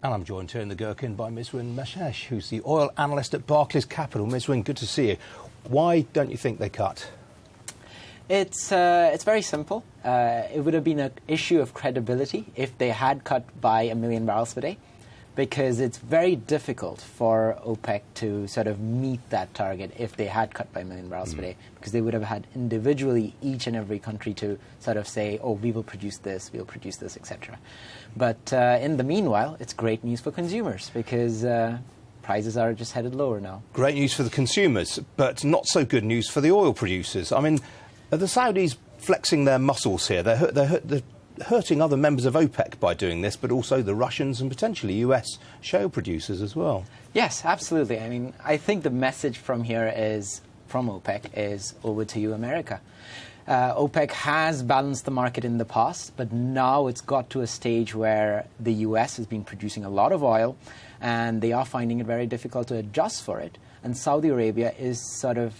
And I'm joined here in the Gherkin by Miswin Meshesh, who's the oil analyst at Barclays Capital. Miswin, good to see you. Why don't you think they cut? It's very simple. It would have been an issue of credibility if they had cut by 1 million barrels per day, because it's very difficult for OPEC to sort of meet that target if they had cut by 1 million barrels per day, because they would have had individually each and every country to sort of say, oh, we will produce this, etc. But in the meanwhile, it's great news for consumers because prices are just headed lower now. Great news for the consumers, but not so good news for the oil producers. I mean, are the Saudis flexing their muscles here? They're hurting other members of OPEC by doing this, but also the Russians and potentially US shale producers as well. Yes, absolutely. I mean, I think the message from here is, from OPEC, is over to you, America. OPEC has balanced the market in the past, but now it's got to a stage where the US has been producing a lot of oil, and they are finding it very difficult to adjust for it. And Saudi Arabia is sort of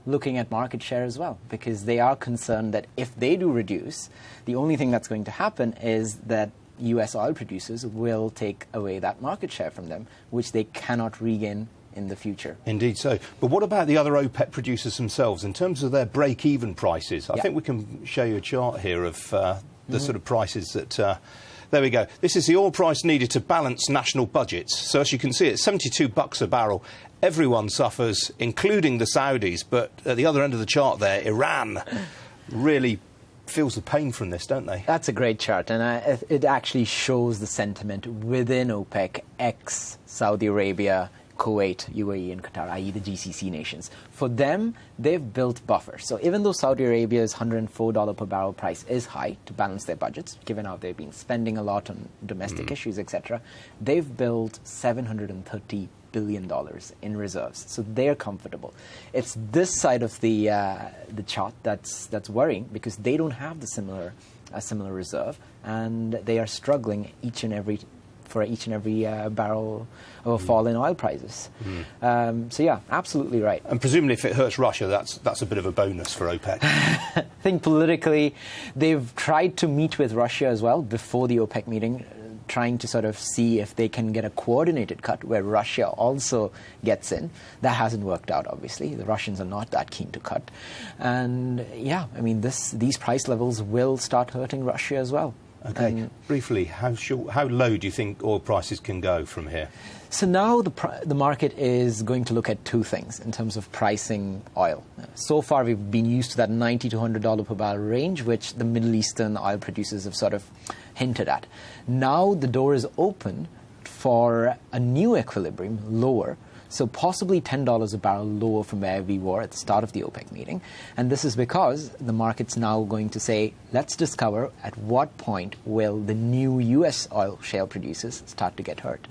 looking at market share as well, because they are concerned that if they do reduce, the only thing that's going to happen is that US oil producers will take away that market share from them, which they cannot regain in the future. Indeed so. But what about the other OPEC producers themselves in terms of their break-even prices? I think we can show you a chart here of the sort of prices that... there we go. This is the oil price needed to balance national budgets. So as you can see, it's $72 a barrel. Everyone suffers, including the Saudis. But at the other end of the chart there, Iran really feels the pain from this, don't they? That's a great chart, and it actually shows the sentiment within OPEC, ex-Saudi Arabia, Kuwait, UAE and Qatar, i.e. the GCC nations. For them, they've built buffers. So even though Saudi Arabia's $104 per barrel price is high to balance their budgets, given how they've been spending a lot on domestic issues, etc., they've built $730 billion in reserves. So they're comfortable. It's this side of the chart that's worrying, because they don't have a similar reserve, and they are struggling each and every barrel of a fall in oil prices. So yeah, absolutely right. And presumably if it hurts Russia, that's a bit of a bonus for OPEC. I think politically they've tried to meet with Russia as well before the OPEC meeting, trying to sort of see if they can get a coordinated cut where Russia also gets in. That hasn't worked out, obviously. The Russians are not that keen to cut. And yeah, I mean, these price levels will start hurting Russia as well. Okay, briefly, how low do you think oil prices can go from here? So now the market is going to look at two things in terms of pricing oil. So far, we've been used to that $90 to $100 per barrel range, which the Middle Eastern oil producers have sort of hinted at. Now the door is open for a new equilibrium, lower, so possibly $10 a barrel lower from where we were at the start of the OPEC meeting. And this is because the market's now going to say, let's discover at what point will the new US oil shale producers start to get hurt.